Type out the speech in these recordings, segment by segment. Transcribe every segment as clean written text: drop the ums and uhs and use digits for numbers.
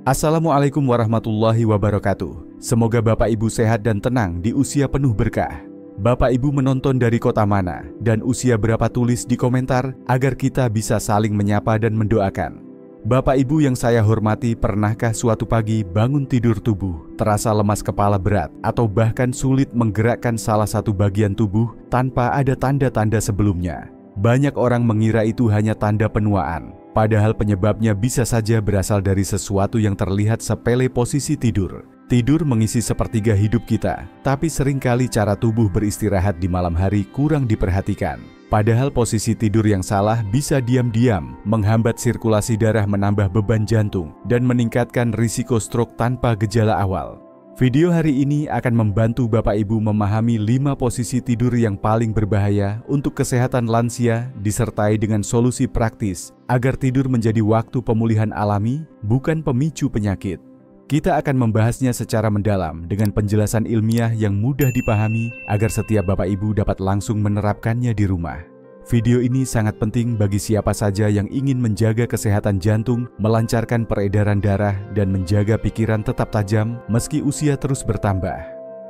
Assalamualaikum warahmatullahi wabarakatuh. Semoga Bapak Ibu sehat dan tenang di usia penuh berkah. Bapak Ibu menonton dari kota mana dan usia berapa, tulis di komentar agar kita bisa saling menyapa dan mendoakan. Bapak Ibu yang saya hormati, pernahkah suatu pagi bangun tidur tubuh, terasa lemas kepala berat, atau bahkan sulit menggerakkan salah satu bagian tubuh tanpa ada tanda-tanda sebelumnya? Banyak orang mengira itu hanya tanda penuaan. Padahal penyebabnya bisa saja berasal dari sesuatu yang terlihat sepele, posisi tidur. Tidur mengisi sepertiga hidup kita, tapi seringkali cara tubuh beristirahat di malam hari kurang diperhatikan. Padahal posisi tidur yang salah bisa diam-diam menghambat sirkulasi darah, menambah beban jantung, dan meningkatkan risiko stroke tanpa gejala awal. Video hari ini akan membantu Bapak Ibu memahami 5 posisi tidur yang paling berbahaya untuk kesehatan lansia, disertai dengan solusi praktis agar tidur menjadi waktu pemulihan alami, bukan pemicu penyakit. Kita akan membahasnya secara mendalam dengan penjelasan ilmiah yang mudah dipahami agar setiap Bapak Ibu dapat langsung menerapkannya di rumah. Video ini sangat penting bagi siapa saja yang ingin menjaga kesehatan jantung, melancarkan peredaran darah, dan menjaga pikiran tetap tajam meski usia terus bertambah.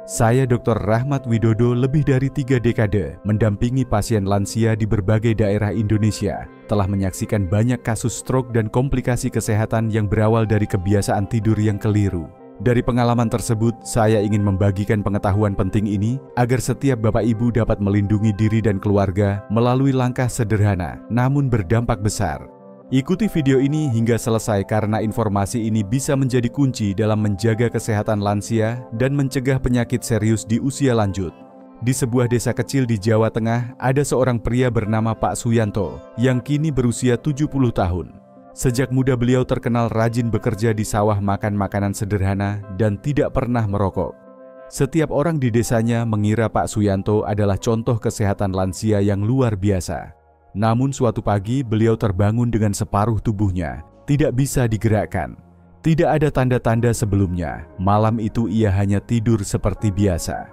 Saya Dr. Rahmat Widodo, lebih dari 3 dekade mendampingi pasien lansia di berbagai daerah Indonesia, telah menyaksikan banyak kasus stroke dan komplikasi kesehatan yang berawal dari kebiasaan tidur yang keliru. Dari pengalaman tersebut, saya ingin membagikan pengetahuan penting ini agar setiap Bapak Ibu dapat melindungi diri dan keluarga melalui langkah sederhana namun berdampak besar. Ikuti video ini hingga selesai karena informasi ini bisa menjadi kunci dalam menjaga kesehatan lansia dan mencegah penyakit serius di usia lanjut. Di sebuah desa kecil di Jawa Tengah, ada seorang pria bernama Pak Suyanto yang kini berusia 70 tahun. Sejak muda beliau terkenal rajin bekerja di sawah, makan makanan sederhana, dan tidak pernah merokok. Setiap orang di desanya mengira Pak Suyanto adalah contoh kesehatan lansia yang luar biasa. Namun suatu pagi beliau terbangun dengan separuh tubuhnya tidak bisa digerakkan. Tidak ada tanda-tanda sebelumnya. Malam itu ia hanya tidur seperti biasa.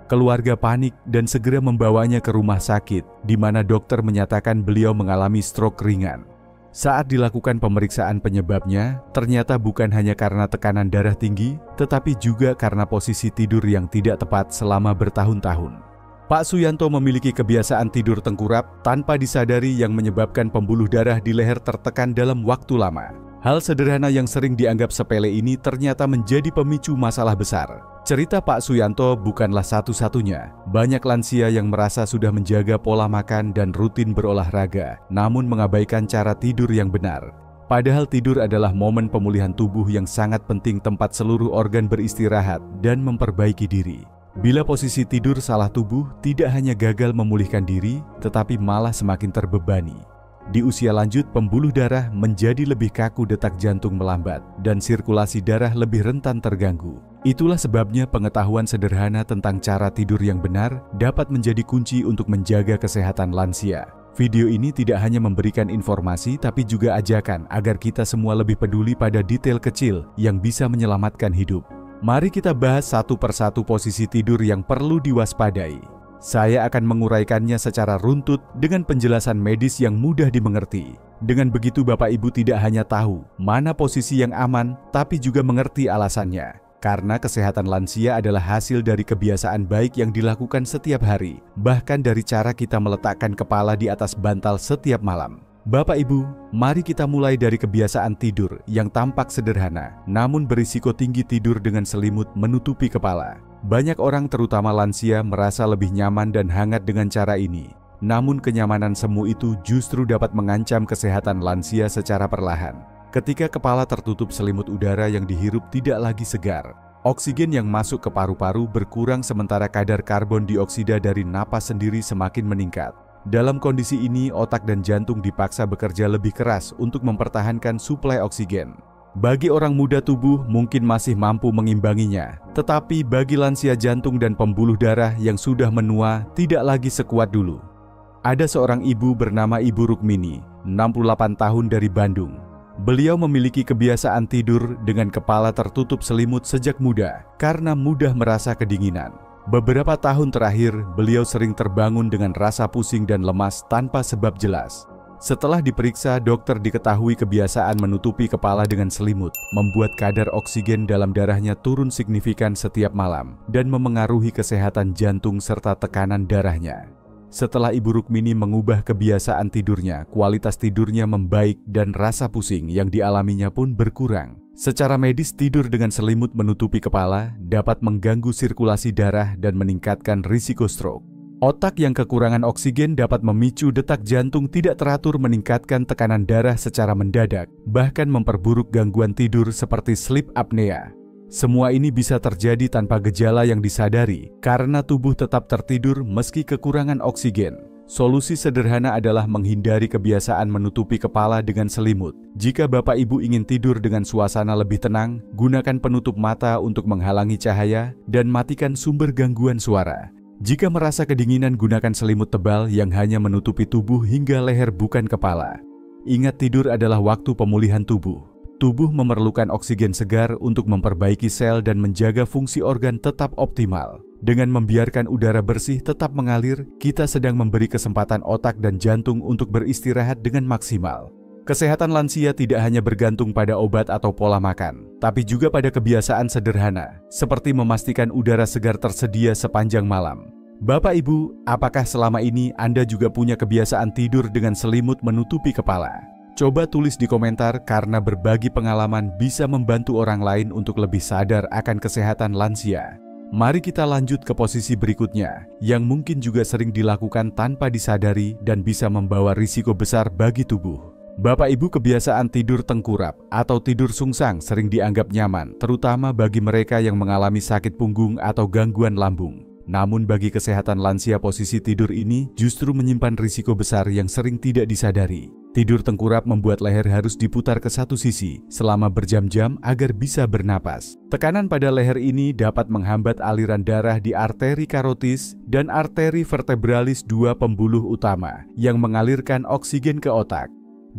Keluarga panik dan segera membawanya ke rumah sakit, di mana dokter menyatakan beliau mengalami stroke ringan. Saat dilakukan pemeriksaan penyebabnya, ternyata bukan hanya karena tekanan darah tinggi, tetapi juga karena posisi tidur yang tidak tepat selama bertahun-tahun. Pak Suyanto memiliki kebiasaan tidur tengkurap tanpa disadari yang menyebabkan pembuluh darah di leher tertekan dalam waktu lama. Hal sederhana yang sering dianggap sepele ini ternyata menjadi pemicu masalah besar. Cerita Pak Suyanto bukanlah satu-satunya. Banyak lansia yang merasa sudah menjaga pola makan dan rutin berolahraga, namun mengabaikan cara tidur yang benar. Padahal tidur adalah momen pemulihan tubuh yang sangat penting, tempat seluruh organ beristirahat dan memperbaiki diri. Bila posisi tidur salah, tubuh tidak hanya gagal memulihkan diri, tetapi malah semakin terbebani. Di usia lanjut, pembuluh darah menjadi lebih kaku, detak jantung melambat, dan sirkulasi darah lebih rentan terganggu. Itulah sebabnya pengetahuan sederhana tentang cara tidur yang benar dapat menjadi kunci untuk menjaga kesehatan lansia. Video ini tidak hanya memberikan informasi, tapi juga ajakan agar kita semua lebih peduli pada detail kecil yang bisa menyelamatkan hidup. Mari kita bahas satu persatu posisi tidur yang perlu diwaspadai. Saya akan menguraikannya secara runtut dengan penjelasan medis yang mudah dimengerti. Dengan begitu Bapak Ibu tidak hanya tahu mana posisi yang aman, tapi juga mengerti alasannya. Karena kesehatan lansia adalah hasil dari kebiasaan baik yang dilakukan setiap hari, bahkan dari cara kita meletakkan kepala di atas bantal setiap malam. Bapak Ibu, mari kita mulai dari kebiasaan tidur yang tampak sederhana, namun berisiko tinggi, tidur dengan selimut menutupi kepala. Banyak orang, terutama lansia, merasa lebih nyaman dan hangat dengan cara ini. Namun kenyamanan semu itu justru dapat mengancam kesehatan lansia secara perlahan. Ketika kepala tertutup selimut, udara yang dihirup tidak lagi segar. Oksigen yang masuk ke paru-paru berkurang, sementara kadar karbon dioksida dari napas sendiri semakin meningkat. Dalam kondisi ini, otak dan jantung dipaksa bekerja lebih keras untuk mempertahankan suplai oksigen. Bagi orang muda, tubuh mungkin masih mampu mengimbanginya, tetapi bagi lansia, jantung dan pembuluh darah yang sudah menua tidak lagi sekuat dulu. Ada seorang ibu bernama Ibu Rukmini, 68 tahun, dari Bandung. Beliau memiliki kebiasaan tidur dengan kepala tertutup selimut sejak muda karena mudah merasa kedinginan. Beberapa tahun terakhir, beliau sering terbangun dengan rasa pusing dan lemas tanpa sebab jelas. Setelah diperiksa, dokter diketahui kebiasaan menutupi kepala dengan selimut membuat kadar oksigen dalam darahnya turun signifikan setiap malam dan memengaruhi kesehatan jantung serta tekanan darahnya. Setelah Ibu Rukmini mengubah kebiasaan tidurnya, kualitas tidurnya membaik dan rasa pusing yang dialaminya pun berkurang. Secara medis, tidur dengan selimut menutupi kepala dapat mengganggu sirkulasi darah dan meningkatkan risiko stroke. Otak yang kekurangan oksigen dapat memicu detak jantung tidak teratur, meningkatkan tekanan darah secara mendadak, bahkan memperburuk gangguan tidur seperti sleep apnea. Semua ini bisa terjadi tanpa gejala yang disadari karena tubuh tetap tertidur meski kekurangan oksigen. Solusi sederhana adalah menghindari kebiasaan menutupi kepala dengan selimut. Jika Bapak Ibu ingin tidur dengan suasana lebih tenang, gunakan penutup mata untuk menghalangi cahaya dan matikan sumber gangguan suara. Jika merasa kedinginan, gunakan selimut tebal yang hanya menutupi tubuh hingga leher bukan kepala. Ingat, tidur adalah waktu pemulihan tubuh. Tubuh memerlukan oksigen segar untuk memperbaiki sel dan menjaga fungsi organ tetap optimal. Dengan membiarkan udara bersih tetap mengalir, kita sedang memberi kesempatan otak dan jantung untuk beristirahat dengan maksimal. Kesehatan lansia tidak hanya bergantung pada obat atau pola makan, tapi juga pada kebiasaan sederhana, seperti memastikan udara segar tersedia sepanjang malam. Bapak Ibu, apakah selama ini Anda juga punya kebiasaan tidur dengan selimut menutupi kepala? Coba tulis di komentar, karena berbagi pengalaman bisa membantu orang lain untuk lebih sadar akan kesehatan lansia. Mari kita lanjut ke posisi berikutnya, yang mungkin juga sering dilakukan tanpa disadari dan bisa membawa risiko besar bagi tubuh. Bapak Ibu, kebiasaan tidur tengkurap atau tidur sungsang sering dianggap nyaman, terutama bagi mereka yang mengalami sakit punggung atau gangguan lambung. Namun bagi kesehatan lansia, posisi tidur ini justru menyimpan risiko besar yang sering tidak disadari. Tidur tengkurap membuat leher harus diputar ke satu sisi selama berjam-jam agar bisa bernapas. Tekanan pada leher ini dapat menghambat aliran darah di arteri karotis dan arteri vertebralis, dua pembuluh utama yang mengalirkan oksigen ke otak.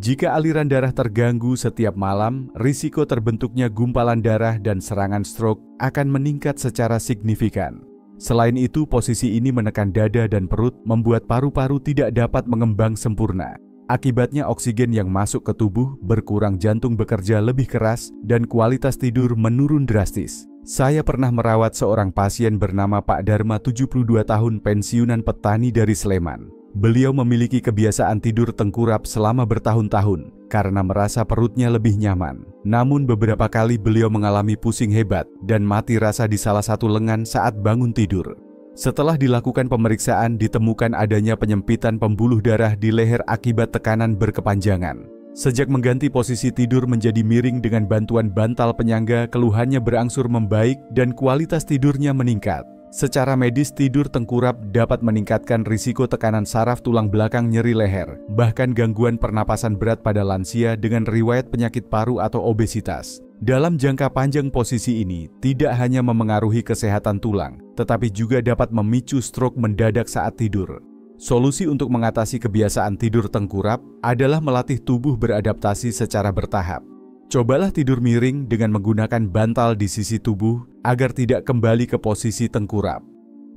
Jika aliran darah terganggu setiap malam, risiko terbentuknya gumpalan darah dan serangan stroke akan meningkat secara signifikan. Selain itu, posisi ini menekan dada dan perut, membuat paru-paru tidak dapat mengembang sempurna. Akibatnya oksigen yang masuk ke tubuh berkurang, jantung bekerja lebih keras, dan kualitas tidur menurun drastis. Saya pernah merawat seorang pasien bernama Pak Dharma, 72 tahun, pensiunan petani dari Sleman. Beliau memiliki kebiasaan tidur tengkurap selama bertahun-tahun karena merasa perutnya lebih nyaman. Namun beberapa kali beliau mengalami pusing hebat dan mati rasa di salah satu lengan saat bangun tidur. Setelah dilakukan pemeriksaan, ditemukan adanya penyempitan pembuluh darah di leher akibat tekanan berkepanjangan. Sejak mengganti posisi tidur menjadi miring dengan bantuan bantal penyangga, keluhannya berangsur membaik dan kualitas tidurnya meningkat. Secara medis, tidur tengkurap dapat meningkatkan risiko tekanan saraf tulang belakang, nyeri leher, bahkan gangguan pernapasan berat pada lansia dengan riwayat penyakit paru atau obesitas. Dalam jangka panjang, posisi ini tidak hanya memengaruhi kesehatan tulang, tetapi juga dapat memicu stroke mendadak saat tidur. Solusi untuk mengatasi kebiasaan tidur tengkurap adalah melatih tubuh beradaptasi secara bertahap. Cobalah tidur miring dengan menggunakan bantal di sisi tubuh agar tidak kembali ke posisi tengkurap.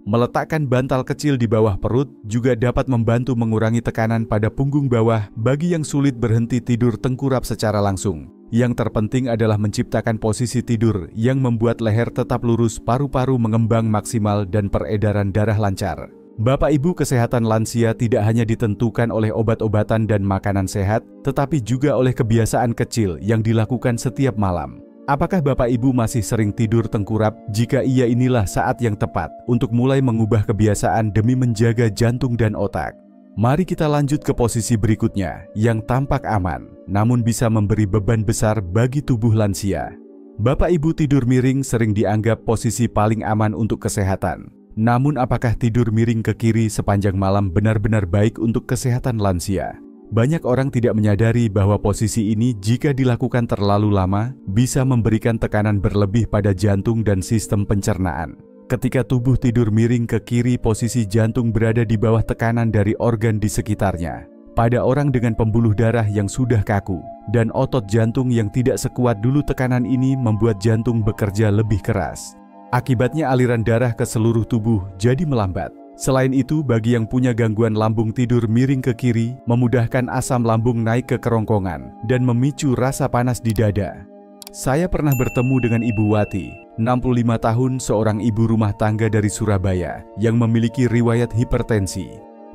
Meletakkan bantal kecil di bawah perut juga dapat membantu mengurangi tekanan pada punggung bawah bagi yang sulit berhenti tidur tengkurap secara langsung. Yang terpenting adalah menciptakan posisi tidur yang membuat leher tetap lurus, paru-paru mengembang maksimal, dan peredaran darah lancar. Bapak Ibu, kesehatan lansia tidak hanya ditentukan oleh obat-obatan dan makanan sehat, tetapi juga oleh kebiasaan kecil yang dilakukan setiap malam. Apakah Bapak Ibu masih sering tidur tengkurap? Jika iya, inilah saat yang tepat untuk mulai mengubah kebiasaan demi menjaga jantung dan otak. Mari kita lanjut ke posisi berikutnya yang tampak aman, namun bisa memberi beban besar bagi tubuh lansia. Bapak Ibu, tidur miring sering dianggap posisi paling aman untuk kesehatan. Namun apakah tidur miring ke kiri sepanjang malam benar-benar baik untuk kesehatan lansia? Banyak orang tidak menyadari bahwa posisi ini jika dilakukan terlalu lama bisa memberikan tekanan berlebih pada jantung dan sistem pencernaan. Ketika tubuh tidur miring ke kiri, posisi jantung berada di bawah tekanan dari organ di sekitarnya. Pada orang dengan pembuluh darah yang sudah kaku dan otot jantung yang tidak sekuat dulu, tekanan ini membuat jantung bekerja lebih keras. Akibatnya aliran darah ke seluruh tubuh jadi melambat. Selain itu, bagi yang punya gangguan lambung tidur miring ke kiri, memudahkan asam lambung naik ke kerongkongan dan memicu rasa panas di dada. Saya pernah bertemu dengan Ibu Wati, 65 tahun, seorang ibu rumah tangga dari Surabaya yang memiliki riwayat hipertensi.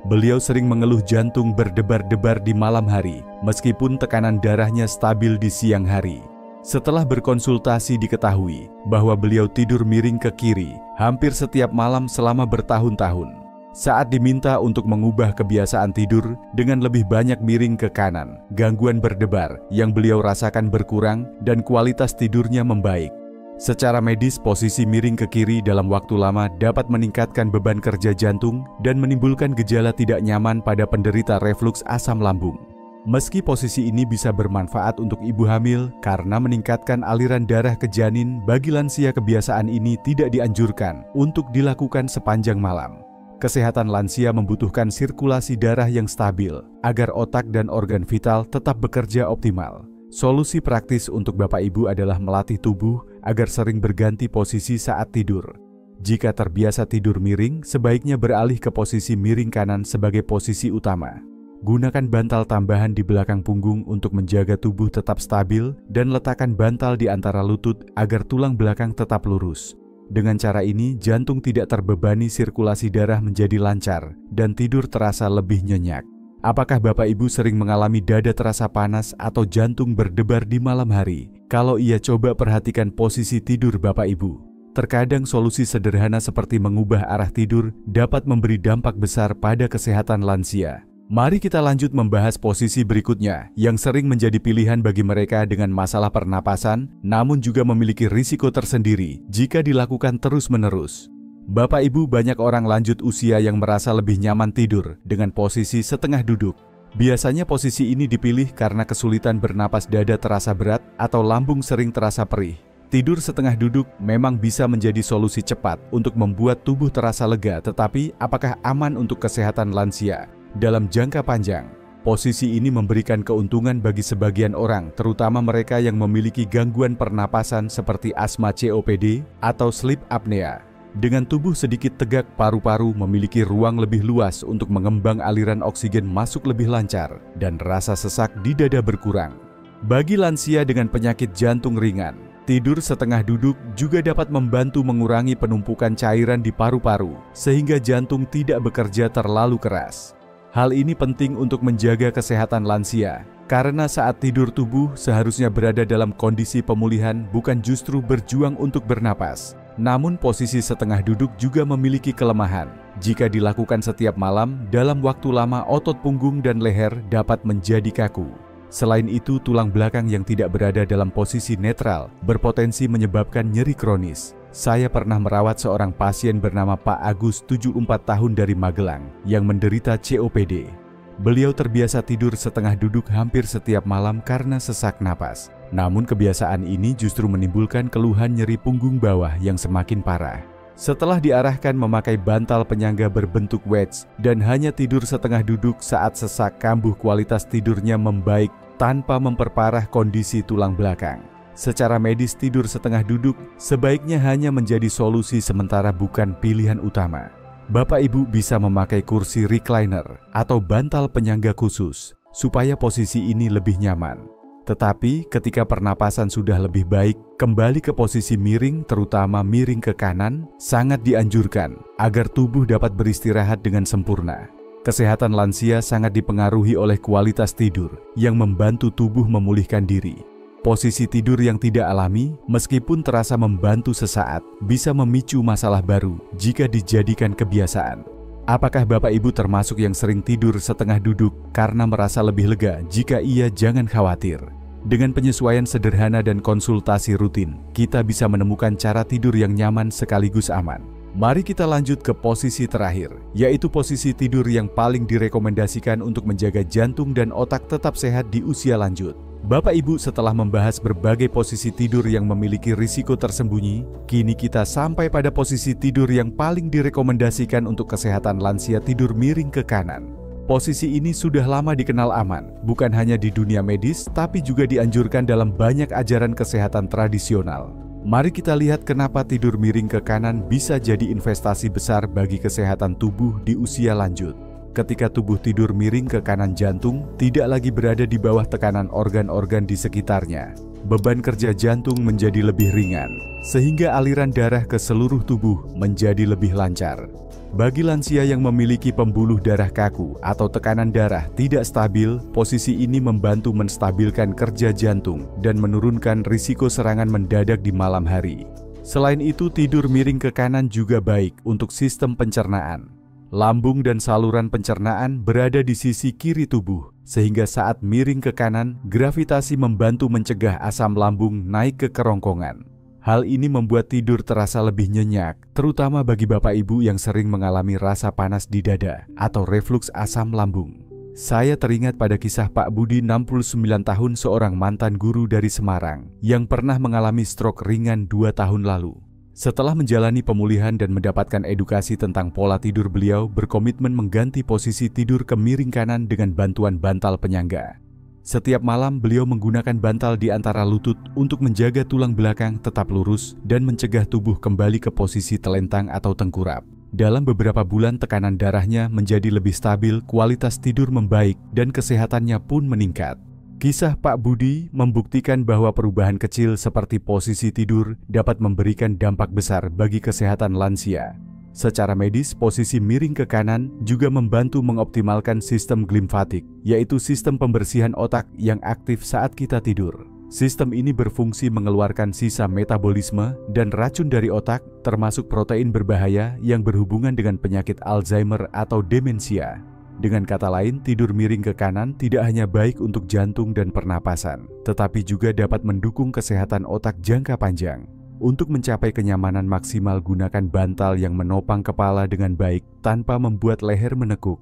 Beliau sering mengeluh jantung berdebar-debar di malam hari, meskipun tekanan darahnya stabil di siang hari. Setelah berkonsultasi diketahui bahwa beliau tidur miring ke kiri hampir setiap malam selama bertahun-tahun. Saat diminta untuk mengubah kebiasaan tidur dengan lebih banyak miring ke kanan, gangguan berdebar yang beliau rasakan berkurang dan kualitas tidurnya membaik. Secara medis, posisi miring ke kiri dalam waktu lama dapat meningkatkan beban kerja jantung dan menimbulkan gejala tidak nyaman pada penderita refluks asam lambung. Meski posisi ini bisa bermanfaat untuk ibu hamil karena meningkatkan aliran darah ke janin, bagi lansia kebiasaan ini tidak dianjurkan untuk dilakukan sepanjang malam. Kesehatan lansia membutuhkan sirkulasi darah yang stabil agar otak dan organ vital tetap bekerja optimal. Solusi praktis untuk Bapak Ibu adalah melatih tubuh agar sering berganti posisi saat tidur. Jika terbiasa tidur miring, sebaiknya beralih ke posisi miring kanan sebagai posisi utama. Gunakan bantal tambahan di belakang punggung untuk menjaga tubuh tetap stabil dan letakkan bantal di antara lutut agar tulang belakang tetap lurus. Dengan cara ini, jantung tidak terbebani, sirkulasi darah menjadi lancar, dan tidur terasa lebih nyenyak. Apakah Bapak Ibu sering mengalami dada terasa panas atau jantung berdebar di malam hari? Kalau iya, coba perhatikan posisi tidur Bapak Ibu. Terkadang solusi sederhana seperti mengubah arah tidur dapat memberi dampak besar pada kesehatan lansia. Mari kita lanjut membahas posisi berikutnya yang sering menjadi pilihan bagi mereka dengan masalah pernapasan, namun juga memiliki risiko tersendiri jika dilakukan terus-menerus. Bapak Ibu, banyak orang lanjut usia yang merasa lebih nyaman tidur dengan posisi setengah duduk. Biasanya posisi ini dipilih karena kesulitan bernapas, dada terasa berat, atau lambung sering terasa perih. Tidur setengah duduk memang bisa menjadi solusi cepat untuk membuat tubuh terasa lega, tetapi apakah aman untuk kesehatan lansia? Dalam jangka panjang, posisi ini memberikan keuntungan bagi sebagian orang, terutama mereka yang memiliki gangguan pernapasan seperti asma COPD atau sleep apnea. Dengan tubuh sedikit tegak, paru-paru memiliki ruang lebih luas untuk mengembang, aliran oksigen masuk lebih lancar, dan rasa sesak di dada berkurang. Bagi lansia dengan penyakit jantung ringan, tidur setengah duduk juga dapat membantu mengurangi penumpukan cairan di paru-paru, sehingga jantung tidak bekerja terlalu keras. Hal ini penting untuk menjaga kesehatan lansia, karena saat tidur tubuh seharusnya berada dalam kondisi pemulihan, bukan justru berjuang untuk bernapas. Namun posisi setengah duduk juga memiliki kelemahan. Jika dilakukan setiap malam, dalam waktu lama otot punggung dan leher dapat menjadi kaku. Selain itu, tulang belakang yang tidak berada dalam posisi netral berpotensi menyebabkan nyeri kronis. Saya pernah merawat seorang pasien bernama Pak Agus, 74 tahun, dari Magelang yang menderita COPD. Beliau terbiasa tidur setengah duduk hampir setiap malam karena sesak napas. Namun kebiasaan ini justru menimbulkan keluhan nyeri punggung bawah yang semakin parah. Setelah diarahkan memakai bantal penyangga berbentuk wedge dan hanya tidur setengah duduk saat sesak kambuh, kualitas tidurnya membaik tanpa memperparah kondisi tulang belakang. Secara medis, tidur setengah duduk sebaiknya hanya menjadi solusi sementara, bukan pilihan utama. Bapak Ibu bisa memakai kursi recliner atau bantal penyangga khusus supaya posisi ini lebih nyaman. Tetapi ketika pernapasan sudah lebih baik, kembali ke posisi miring, terutama miring ke kanan, sangat dianjurkan agar tubuh dapat beristirahat dengan sempurna. Kesehatan lansia sangat dipengaruhi oleh kualitas tidur yang membantu tubuh memulihkan diri. Posisi tidur yang tidak alami, meskipun terasa membantu sesaat, bisa memicu masalah baru jika dijadikan kebiasaan. Apakah Bapak Ibu termasuk yang sering tidur setengah duduk karena merasa lebih lega? Jika iya, jangan khawatir. Dengan penyesuaian sederhana dan konsultasi rutin, kita bisa menemukan cara tidur yang nyaman sekaligus aman. Mari kita lanjut ke posisi terakhir, yaitu posisi tidur yang paling direkomendasikan untuk menjaga jantung dan otak tetap sehat di usia lanjut. Bapak Ibu, setelah membahas berbagai posisi tidur yang memiliki risiko tersembunyi, kini kita sampai pada posisi tidur yang paling direkomendasikan untuk kesehatan lansia, tidur miring ke kanan. Posisi ini sudah lama dikenal aman, bukan hanya di dunia medis, tapi juga dianjurkan dalam banyak ajaran kesehatan tradisional. Mari kita lihat kenapa tidur miring ke kanan bisa jadi investasi besar bagi kesehatan tubuh di usia lanjut. Ketika tubuh tidur miring ke kanan, jantung tidak lagi berada di bawah tekanan organ-organ di sekitarnya. Beban kerja jantung menjadi lebih ringan, sehingga aliran darah ke seluruh tubuh menjadi lebih lancar. Bagi lansia yang memiliki pembuluh darah kaku atau tekanan darah tidak stabil, posisi ini membantu menstabilkan kerja jantung dan menurunkan risiko serangan mendadak di malam hari. Selain itu, tidur miring ke kanan juga baik untuk sistem pencernaan. Lambung dan saluran pencernaan berada di sisi kiri tubuh, sehingga saat miring ke kanan, gravitasi membantu mencegah asam lambung naik ke kerongkongan. Hal ini membuat tidur terasa lebih nyenyak, terutama bagi bapak ibu yang sering mengalami rasa panas di dada atau refluks asam lambung. Saya teringat pada kisah Pak Budi, 69 tahun, seorang mantan guru dari Semarang, yang pernah mengalami stroke ringan 2 tahun lalu. Setelah menjalani pemulihan dan mendapatkan edukasi tentang pola tidur, beliau berkomitmen mengganti posisi tidur ke miring kanan dengan bantuan bantal penyangga. Setiap malam beliau menggunakan bantal di antara lutut untuk menjaga tulang belakang tetap lurus dan mencegah tubuh kembali ke posisi telentang atau tengkurap. Dalam beberapa bulan tekanan darahnya menjadi lebih stabil, kualitas tidur membaik, dan kesehatannya pun meningkat. Kisah Pak Budi membuktikan bahwa perubahan kecil seperti posisi tidur dapat memberikan dampak besar bagi kesehatan lansia. Secara medis, posisi miring ke kanan juga membantu mengoptimalkan sistem glimfatik, yaitu sistem pembersihan otak yang aktif saat kita tidur. Sistem ini berfungsi mengeluarkan sisa metabolisme dan racun dari otak, termasuk protein berbahaya yang berhubungan dengan penyakit Alzheimer atau demensia. Dengan kata lain, tidur miring ke kanan tidak hanya baik untuk jantung dan pernapasan, tetapi juga dapat mendukung kesehatan otak jangka panjang. Untuk mencapai kenyamanan maksimal, gunakan bantal yang menopang kepala dengan baik tanpa membuat leher menekuk.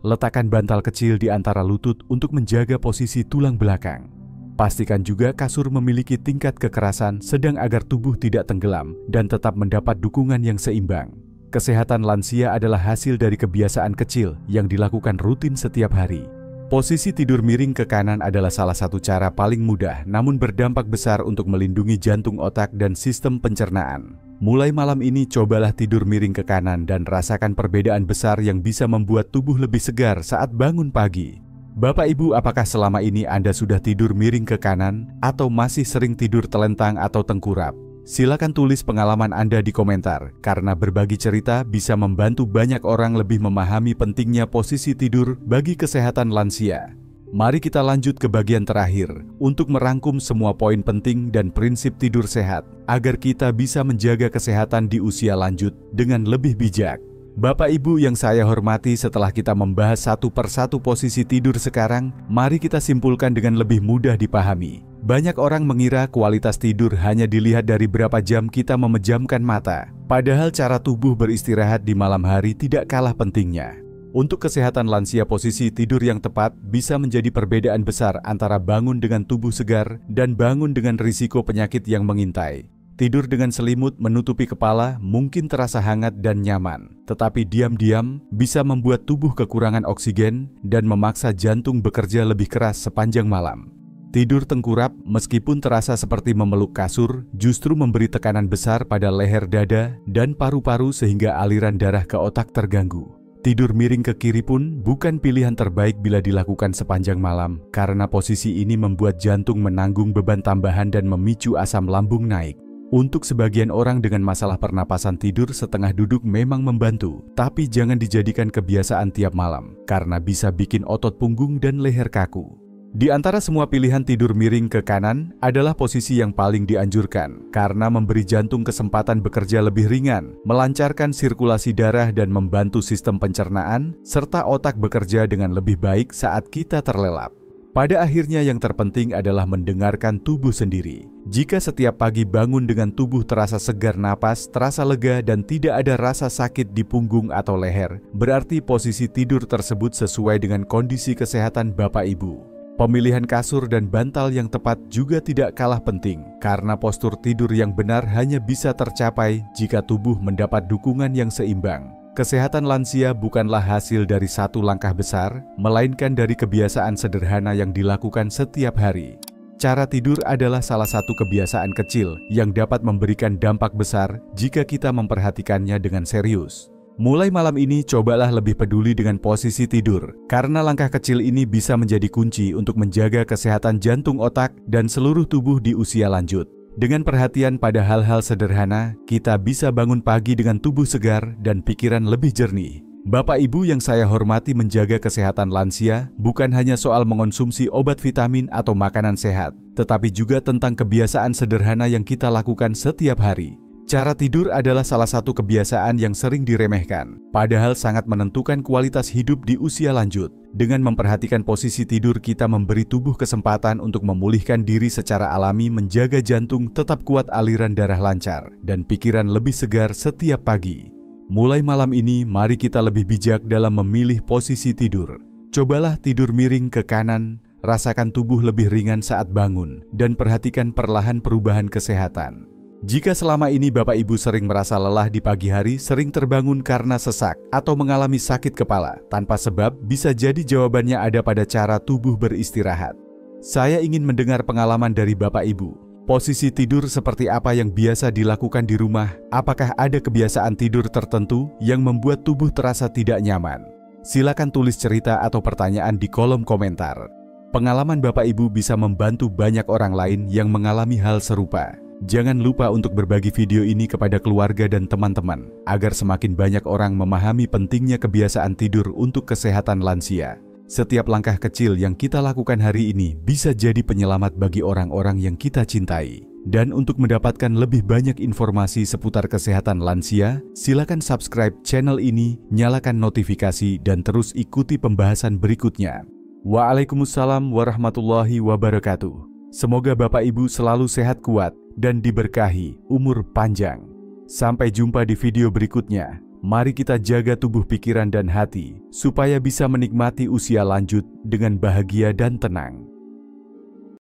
Letakkan bantal kecil di antara lutut untuk menjaga posisi tulang belakang. Pastikan juga kasur memiliki tingkat kekerasan sedang agar tubuh tidak tenggelam dan tetap mendapat dukungan yang seimbang. Kesehatan lansia adalah hasil dari kebiasaan kecil yang dilakukan rutin setiap hari. Posisi tidur miring ke kanan adalah salah satu cara paling mudah namun berdampak besar untuk melindungi jantung, otak, dan sistem pencernaan. Mulai malam ini cobalah tidur miring ke kanan dan rasakan perbedaan besar yang bisa membuat tubuh lebih segar saat bangun pagi. Bapak Ibu, apakah selama ini Anda sudah tidur miring ke kanan atau masih sering tidur telentang atau tengkurap? Silakan tulis pengalaman Anda di komentar, karena berbagi cerita bisa membantu banyak orang lebih memahami pentingnya posisi tidur bagi kesehatan lansia. Mari kita lanjut ke bagian terakhir untuk merangkum semua poin penting dan prinsip tidur sehat agar kita bisa menjaga kesehatan di usia lanjut dengan lebih bijak. Bapak Ibu yang saya hormati, setelah kita membahas satu persatu posisi tidur sekarang, mari kita simpulkan dengan lebih mudah dipahami. Banyak orang mengira kualitas tidur hanya dilihat dari berapa jam kita memejamkan mata. Padahal cara tubuh beristirahat di malam hari tidak kalah pentingnya. Untuk kesehatan lansia, posisi tidur yang tepat bisa menjadi perbedaan besar antara bangun dengan tubuh segar dan bangun dengan risiko penyakit yang mengintai. Tidur dengan selimut menutupi kepala mungkin terasa hangat dan nyaman, tetapi diam-diam bisa membuat tubuh kekurangan oksigen dan memaksa jantung bekerja lebih keras sepanjang malam. Tidur tengkurap, meskipun terasa seperti memeluk kasur, justru memberi tekanan besar pada leher, dada, dan paru-paru sehingga aliran darah ke otak terganggu. Tidur miring ke kiri pun bukan pilihan terbaik bila dilakukan sepanjang malam, karena posisi ini membuat jantung menanggung beban tambahan dan memicu asam lambung naik. Untuk sebagian orang dengan masalah pernapasan, tidur setengah duduk memang membantu, tapi jangan dijadikan kebiasaan tiap malam, karena bisa bikin otot punggung dan leher kaku. Di antara semua pilihan, tidur miring ke kanan adalah posisi yang paling dianjurkan karena memberi jantung kesempatan bekerja lebih ringan, melancarkan sirkulasi darah dan membantu sistem pencernaan, serta otak bekerja dengan lebih baik saat kita terlelap. Pada akhirnya yang terpenting adalah mendengarkan tubuh sendiri. Jika setiap pagi bangun dengan tubuh terasa segar, napas terasa lega, dan tidak ada rasa sakit di punggung atau leher, berarti posisi tidur tersebut sesuai dengan kondisi kesehatan Bapak Ibu. Pemilihan kasur dan bantal yang tepat juga tidak kalah penting, karena postur tidur yang benar hanya bisa tercapai jika tubuh mendapat dukungan yang seimbang. Kesehatan lansia bukanlah hasil dari satu langkah besar, melainkan dari kebiasaan sederhana yang dilakukan setiap hari. Cara tidur adalah salah satu kebiasaan kecil yang dapat memberikan dampak besar jika kita memperhatikannya dengan serius. Mulai malam ini, cobalah lebih peduli dengan posisi tidur, karena langkah kecil ini bisa menjadi kunci untuk menjaga kesehatan jantung, otak, dan seluruh tubuh di usia lanjut. Dengan perhatian pada hal-hal sederhana, kita bisa bangun pagi dengan tubuh segar dan pikiran lebih jernih. Bapak Ibu yang saya hormati, menjaga kesehatan lansia bukan hanya soal mengonsumsi obat vitamin atau makanan sehat, tetapi juga tentang kebiasaan sederhana yang kita lakukan setiap hari. Cara tidur adalah salah satu kebiasaan yang sering diremehkan, padahal sangat menentukan kualitas hidup di usia lanjut. Dengan memperhatikan posisi tidur, kita memberi tubuh kesempatan untuk memulihkan diri secara alami, menjaga jantung tetap kuat, aliran darah lancar, dan pikiran lebih segar setiap pagi. Mulai malam ini, mari kita lebih bijak dalam memilih posisi tidur. Cobalah tidur miring ke kanan, rasakan tubuh lebih ringan saat bangun, dan perhatikan perlahan perubahan kesehatan. Jika selama ini Bapak Ibu sering merasa lelah di pagi hari, sering terbangun karena sesak, atau mengalami sakit kepala tanpa sebab, bisa jadi jawabannya ada pada cara tubuh beristirahat. Saya ingin mendengar pengalaman dari Bapak Ibu. Posisi tidur seperti apa yang biasa dilakukan di rumah? Apakah ada kebiasaan tidur tertentu yang membuat tubuh terasa tidak nyaman? Silakan tulis cerita atau pertanyaan di kolom komentar. Pengalaman Bapak Ibu bisa membantu banyak orang lain yang mengalami hal serupa. Jangan lupa untuk berbagi video ini kepada keluarga dan teman-teman, agar semakin banyak orang memahami pentingnya kebiasaan tidur untuk kesehatan lansia. Setiap langkah kecil yang kita lakukan hari ini bisa jadi penyelamat bagi orang-orang yang kita cintai. Dan untuk mendapatkan lebih banyak informasi seputar kesehatan lansia, silakan subscribe channel ini, nyalakan notifikasi, dan terus ikuti pembahasan berikutnya. Waalaikumsalam warahmatullahi wabarakatuh. Semoga Bapak Ibu selalu sehat, kuat, dan diberkahi umur panjang. Sampai jumpa di video berikutnya. Mari kita jaga tubuh, pikiran, dan hati supaya bisa menikmati usia lanjut dengan bahagia dan tenang.